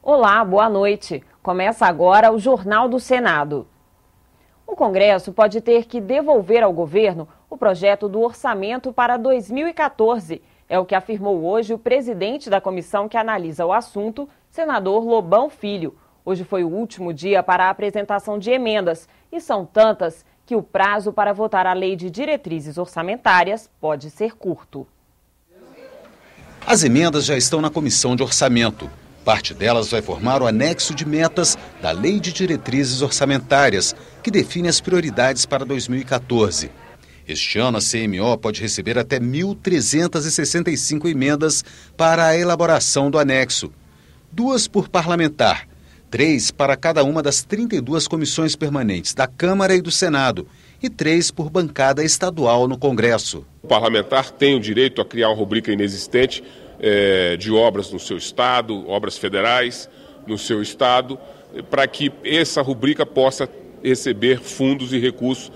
Olá, boa noite. Começa agora o Jornal do Senado. O Congresso pode ter que devolver ao governo o projeto do orçamento para 2014. É o que afirmou hoje o presidente da comissão que analisa o assunto, senador Lobão Filho. Hoje foi o último dia para a apresentação de emendas e são tantas que o prazo para votar a lei de diretrizes orçamentárias pode ser curto. As emendas já estão na comissão de orçamento. Parte delas vai formar o anexo de metas da Lei de Diretrizes Orçamentárias, que define as prioridades para 2014. Este ano, a CMO pode receber até 1.365 emendas para a elaboração do anexo. 2 por parlamentar, 3 para cada uma das 32 comissões permanentes da Câmara e do Senado e 3 por bancada estadual no Congresso. O parlamentar tem o direito a criar uma rubrica inexistente de obras no seu estado, obras federais no seu estado, para que essa rubrica possa receber fundos e recursos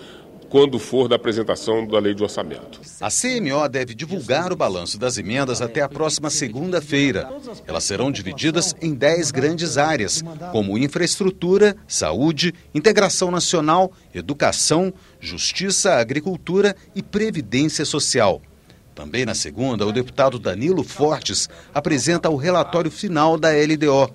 quando for da apresentação da lei de orçamento. A CMO deve divulgar o balanço das emendas até a próxima segunda-feira. Elas serão divididas em 10 grandes áreas, como infraestrutura, saúde, integração nacional, educação, justiça, agricultura e previdência social. Também na segunda, o deputado Danilo Fortes apresenta o relatório final da LDO.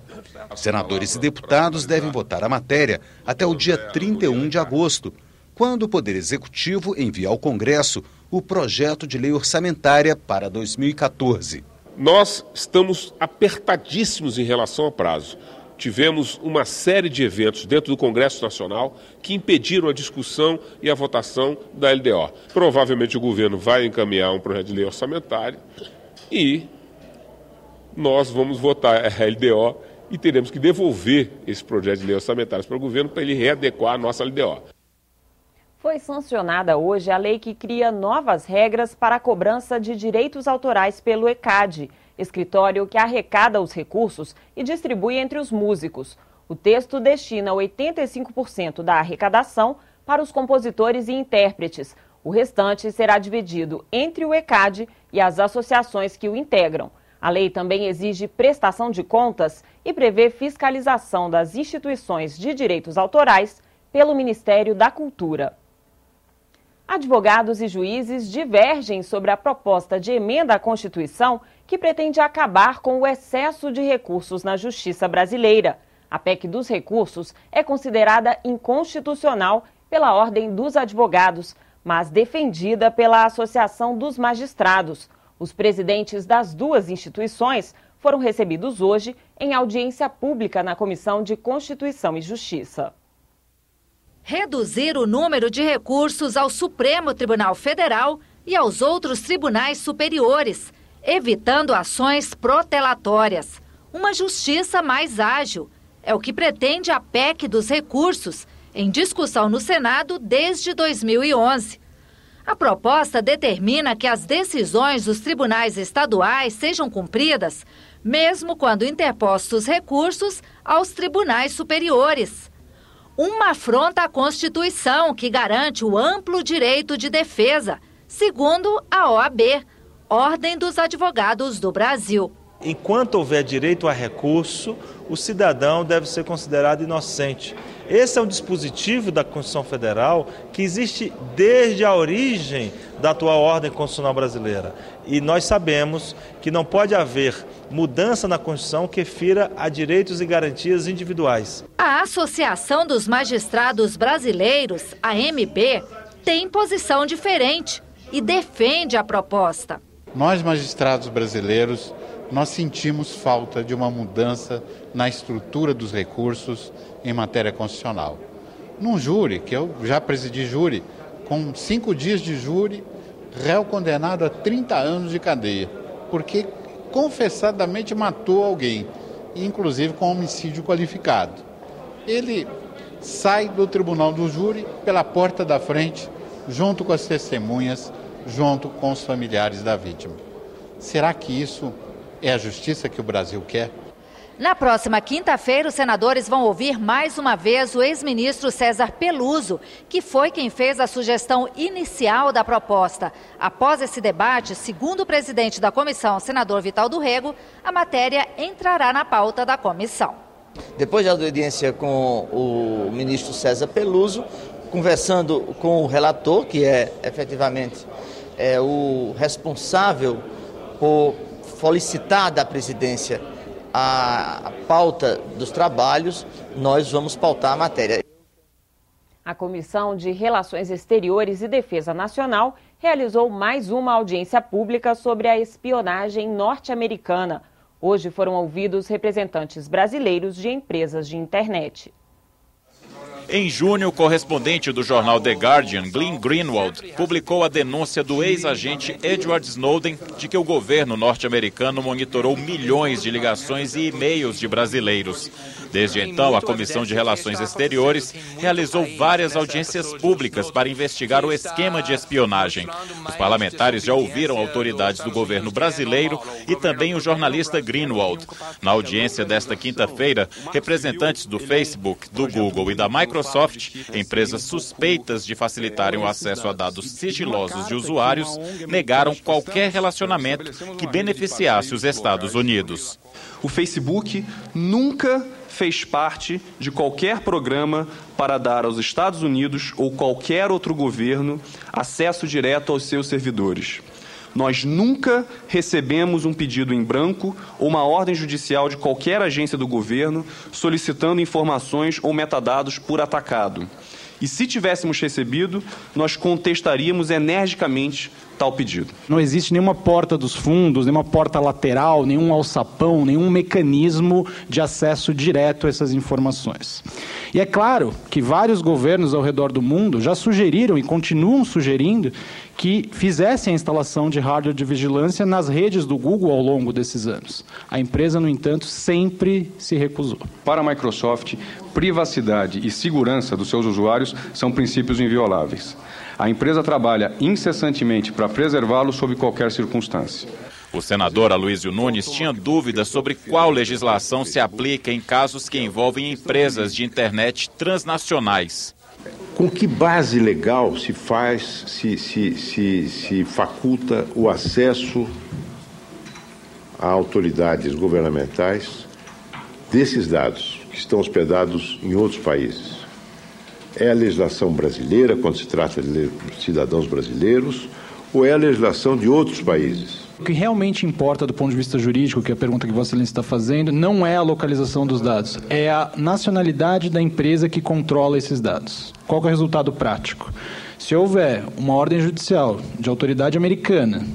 Senadores e deputados devem votar a matéria até o dia 31 de agosto, quando o Poder Executivo envia ao Congresso o projeto de lei orçamentária para 2014. Nós estamos apertadíssimos em relação ao prazo. Tivemos uma série de eventos dentro do Congresso Nacional que impediram a discussão e a votação da LDO. Provavelmente o governo vai encaminhar um projeto de lei orçamentária e nós vamos votar a LDO e teremos que devolver esse projeto de lei orçamentária para o governo para ele readequar a nossa LDO. Foi sancionada hoje a lei que cria novas regras para a cobrança de direitos autorais pelo ECAD, escritório que arrecada os recursos e distribui entre os músicos. O texto destina 85% da arrecadação para os compositores e intérpretes. O restante será dividido entre o ECAD e as associações que o integram. A lei também exige prestação de contas e prevê fiscalização das instituições de direitos autorais pelo Ministério da Cultura. Advogados e juízes divergem sobre a proposta de emenda à Constituição que pretende acabar com o excesso de recursos na Justiça brasileira. A PEC dos recursos é considerada inconstitucional pela Ordem dos Advogados, mas defendida pela Associação dos Magistrados. Os presidentes das duas instituições foram recebidos hoje em audiência pública na Comissão de Constituição e Justiça. Reduzir o número de recursos ao Supremo Tribunal Federal e aos outros tribunais superiores, evitando ações protelatórias. Uma justiça mais ágil é o que pretende a PEC dos recursos, em discussão no Senado desde 2011. A proposta determina que as decisões dos tribunais estaduais sejam cumpridas, mesmo quando interpostos recursos aos tribunais superiores. Uma afronta à Constituição que garante o amplo direito de defesa, segundo a OAB, Ordem dos Advogados do Brasil. Enquanto houver direito a recurso, o cidadão deve ser considerado inocente. Esse é um dispositivo da Constituição Federal que existe desde a origem da atual ordem constitucional brasileira. E nós sabemos que não pode haver mudança na Constituição que fira a direitos e garantias individuais. A Associação dos Magistrados Brasileiros, a AMB, tem posição diferente e defende a proposta. Nós, magistrados brasileiros, nós sentimos falta de uma mudança na estrutura dos recursos em matéria constitucional. Num júri, que eu já presidi júri, com 5 dias de júri, réu condenado a 30 anos de cadeia, porque confessadamente matou alguém, inclusive com homicídio qualificado. Ele sai do tribunal do júri pela porta da frente, junto com as testemunhas, junto com os familiares da vítima. Será que isso é a justiça que o Brasil quer? Na próxima quinta-feira, os senadores vão ouvir mais uma vez o ex-ministro César Peluso, que foi quem fez a sugestão inicial da proposta. Após esse debate, segundo o presidente da comissão, senador Vital do Rego, a matéria entrará na pauta da comissão. Depois da audiência com o ministro César Peluso, conversando com o relator, que é efetivamente o responsável por solicitar da presidência a pauta dos trabalhos, nós vamos pautar a matéria. A Comissão de Relações Exteriores e Defesa Nacional realizou mais uma audiência pública sobre a espionagem norte-americana. Hoje foram ouvidos representantes brasileiros de empresas de internet. Em junho, o correspondente do jornal The Guardian, Glenn Greenwald, publicou a denúncia do ex-agente Edward Snowden de que o governo norte-americano monitorou milhões de ligações e e-mails de brasileiros. Desde então, a Comissão de Relações Exteriores realizou várias audiências públicas para investigar o esquema de espionagem. Os parlamentares já ouviram autoridades do governo brasileiro e também o jornalista Greenwald. Na audiência desta quinta-feira, representantes do Facebook, do Google e da Microsoft, empresas suspeitas de facilitarem o acesso a dados sigilosos de usuários, negaram qualquer relacionamento que beneficiasse os Estados Unidos. O Facebook nunca fez parte de qualquer programa para dar aos Estados Unidos ou qualquer outro governo acesso direto aos seus servidores. Nós nunca recebemos um pedido em branco ou uma ordem judicial de qualquer agência do governo solicitando informações ou metadados por atacado. E se tivéssemos recebido, nós contestaríamos energicamente tal pedido. Não existe nenhuma porta dos fundos, nenhuma porta lateral, nenhum alçapão, nenhum mecanismo de acesso direto a essas informações. E é claro que vários governos ao redor do mundo já sugeriram e continuam sugerindo que fizessem a instalação de hardware de vigilância nas redes do Google ao longo desses anos. A empresa, no entanto, sempre se recusou. Para a Microsoft, privacidade e segurança dos seus usuários são princípios invioláveis. A empresa trabalha incessantemente para preservá-los sob qualquer circunstância. O senador Aloysio Nunes tinha dúvidas sobre qual legislação se aplica em casos que envolvem empresas de internet transnacionais. Com que base legal se faz, se faculta o acesso a autoridades governamentais desses dados que estão hospedados em outros países? É a legislação brasileira, quando se trata de cidadãos brasileiros, ou é a legislação de outros países? O que realmente importa do ponto de vista jurídico, que é a pergunta que Vossa Excelência está fazendo, não é a localização dos dados, é a nacionalidade da empresa que controla esses dados. Qual é o resultado prático? Se houver uma ordem judicial de autoridade americana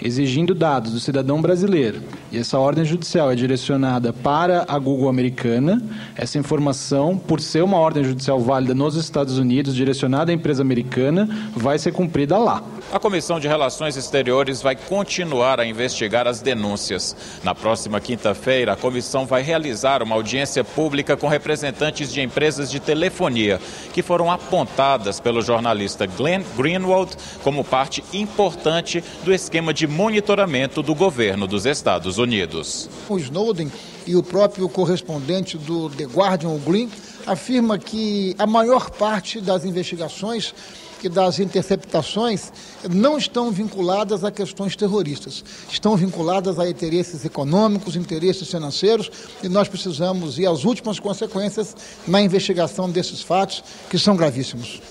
exigindo dados do cidadão brasileiro, e essa ordem judicial é direcionada para a Google americana, essa informação, por ser uma ordem judicial válida nos Estados Unidos, direcionada à empresa americana, vai ser cumprida lá. A Comissão de Relações Exteriores vai continuar a investigar as denúncias. Na próxima quinta-feira, a comissão vai realizar uma audiência pública com representantes de empresas de telefonia, que foram apontadas pelo jornalista Glenn Greenwald como parte importante do esquema de monitoramento do governo dos Estados Unidos. O Snowden e o próprio correspondente do The Guardian, o Glenn, afirma que a maior parte das investigações e das interceptações não estão vinculadas a questões terroristas, estão vinculadas a interesses econômicos, interesses financeiros, e nós precisamos ir às últimas consequências na investigação desses fatos, que são gravíssimos.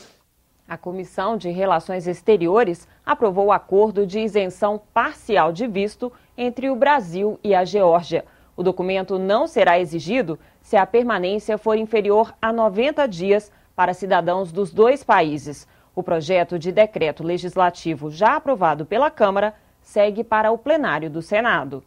A Comissão de Relações Exteriores aprovou o acordo de isenção parcial de visto entre o Brasil e a Geórgia. O documento não será exigido se a permanência for inferior a 90 dias para cidadãos dos dois países. O projeto de decreto legislativo já aprovado pela Câmara segue para o plenário do Senado.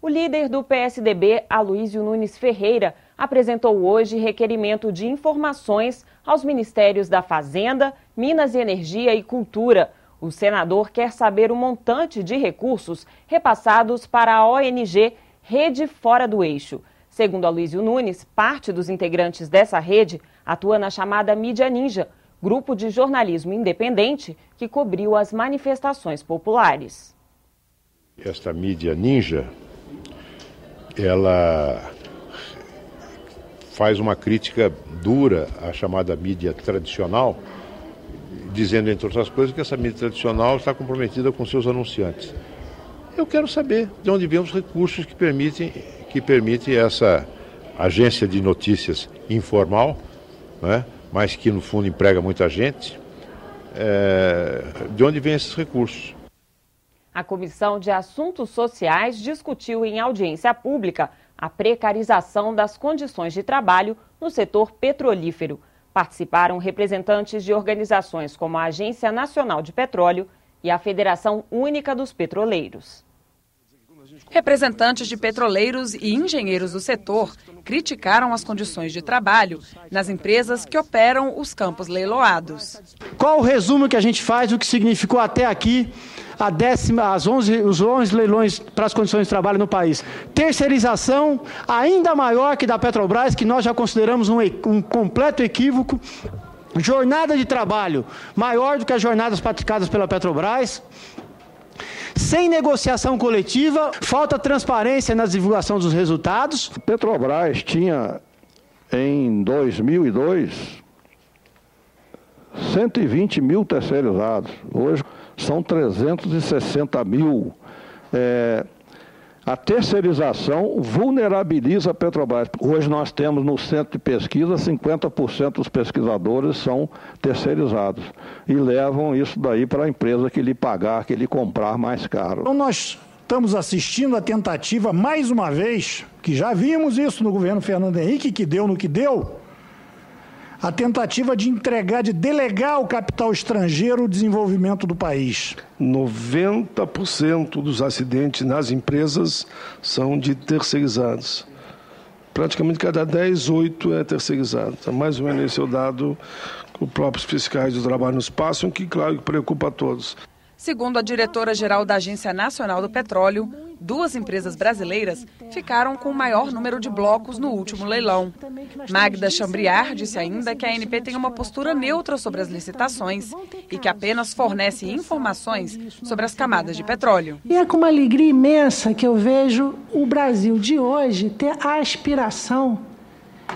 O líder do PSDB, Aloysio Nunes Ferreira, apresentou hoje requerimento de informações aos Ministérios da Fazenda, Minas e Energia e Cultura. O senador quer saber o montante de recursos repassados para a ONG Rede Fora do Eixo. Segundo Aloysio Nunes, parte dos integrantes dessa rede atua na chamada Mídia Ninja, grupo de jornalismo independente que cobriu as manifestações populares. Esta mídia ninja, ela faz uma crítica dura à chamada mídia tradicional, dizendo, entre outras coisas, que essa mídia tradicional está comprometida com seus anunciantes. Eu quero saber de onde vêm os recursos que permitem essa agência de notícias informal, né, mas que no fundo emprega muita gente. De onde vêm esses recursos? A Comissão de Assuntos Sociais discutiu em audiência pública a precarização das condições de trabalho no setor petrolífero. Participaram representantes de organizações como a Agência Nacional de Petróleo e a Federação Única dos Petroleiros. Representantes de petroleiros e engenheiros do setor criticaram as condições de trabalho nas empresas que operam os campos leiloados. Qual o resumo que a gente faz do que significou até aqui os 11 leilões para as condições de trabalho no país? Terceirização ainda maior que da Petrobras, que nós já consideramos um completo equívoco. Jornada de trabalho maior do que as jornadas praticadas pela Petrobras. Sem negociação coletiva, falta transparência na divulgação dos resultados. Petrobras tinha, em 2002, 120 mil terceirizados. Hoje são 360 mil. A terceirização vulnerabiliza a Petrobras. Hoje nós temos no centro de pesquisa 50% dos pesquisadores são terceirizados e levam isso daí para a empresa que lhe pagar, que lhe comprar mais caro. Então nós estamos assistindo a tentativa, mais uma vez, que já vimos isso no governo Fernando Henrique, que deu no que deu, a tentativa de delegar ao capital estrangeiro o desenvolvimento do país. 90% dos acidentes nas empresas são de terceirizados. Praticamente cada 10, 8 é terceirizado. Mais ou menos esse é o dado que os próprios fiscais do trabalho nos passam, que, claro, preocupa a todos. Segundo a diretora-geral da Agência Nacional do Petróleo, 2 empresas brasileiras ficaram com o maior número de blocos no último leilão. Magda Chambriard disse ainda que a ANP tem uma postura neutra sobre as licitações e que apenas fornece informações sobre as camadas de petróleo. E é com uma alegria imensa que eu vejo o Brasil de hoje ter a aspiração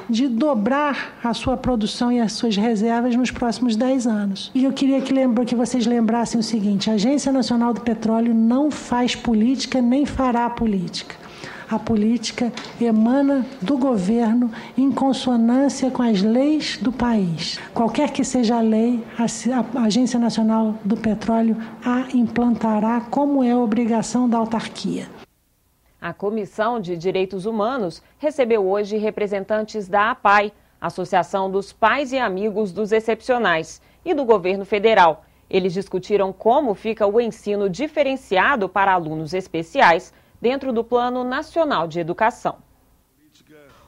de dobrar a sua produção e as suas reservas nos próximos 10 anos. E eu queria que vocês lembrassem o seguinte: a Agência Nacional do Petróleo não faz política nem fará política. A política emana do governo em consonância com as leis do país. Qualquer que seja a lei, a Agência Nacional do Petróleo a implantará como é a obrigação da autarquia. A Comissão de Direitos Humanos recebeu hoje representantes da APAI, Associação dos Pais e Amigos dos Excepcionais, e do governo federal. Eles discutiram como fica o ensino diferenciado para alunos especiais dentro do Plano Nacional de Educação.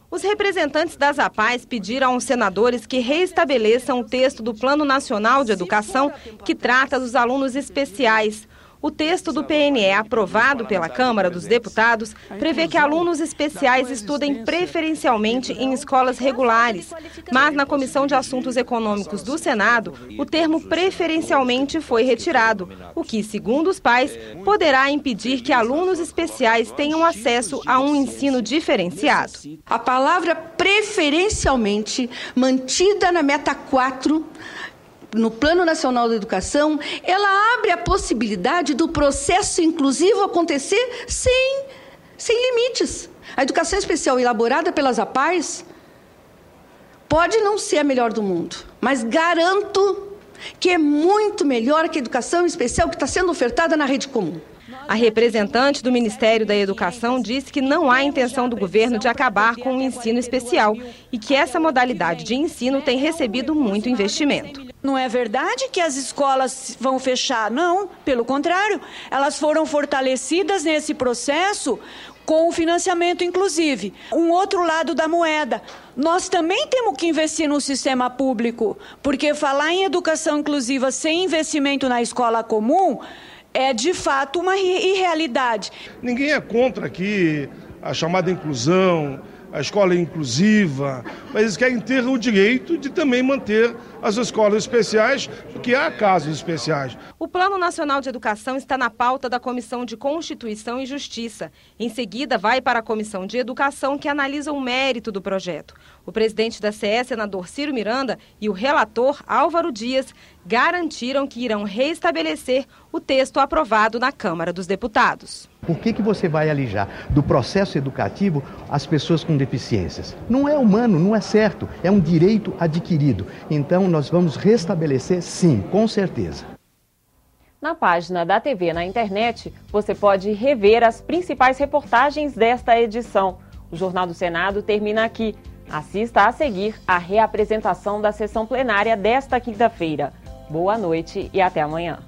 Os representantes das APAIs pediram aos senadores que reestabeleçam o texto do Plano Nacional de Educação que trata dos alunos especiais. O texto do PNE, aprovado pela Câmara dos Deputados, prevê que alunos especiais estudem preferencialmente em escolas regulares. Mas na Comissão de Assuntos Econômicos do Senado, o termo preferencialmente foi retirado, o que, segundo os pais, poderá impedir que alunos especiais tenham acesso a um ensino diferenciado. A palavra preferencialmente, mantida na meta 4, no Plano Nacional da Educação, ela abre a possibilidade do processo inclusivo acontecer sem limites. A educação especial elaborada pelas APAIs pode não ser a melhor do mundo, mas garanto que é muito melhor que a educação especial que está sendo ofertada na rede comum. A representante do Ministério da Educação disse que não há intenção do governo de acabar com o ensino especial e que essa modalidade de ensino tem recebido muito investimento. Não é verdade que as escolas vão fechar, não, pelo contrário, elas foram fortalecidas nesse processo com o financiamento inclusive. Um outro lado da moeda, nós também temos que investir no sistema público, porque falar em educação inclusiva sem investimento na escola comum é de fato uma irrealidade. Ninguém é contra aqui a chamada inclusão, a escola inclusiva, mas eles querem ter o direito de também manter as escolas especiais, porque há casos especiais. O Plano Nacional de Educação está na pauta da Comissão de Constituição e Justiça. Em seguida, vai para a Comissão de Educação, que analisa o mérito do projeto. O presidente da CE, senador Ciro Miranda, e o relator, Álvaro Dias, garantiram que irão reestabelecer o texto aprovado na Câmara dos Deputados. Por que você vai alijar do processo educativo as pessoas com deficiências? Não é humano, não é certo, é um direito adquirido. Então nós vamos restabelecer, sim, com certeza. Na página da TV na internet, você pode rever as principais reportagens desta edição. O Jornal do Senado termina aqui. Assista a seguir a reapresentação da sessão plenária desta quinta-feira. Boa noite e até amanhã.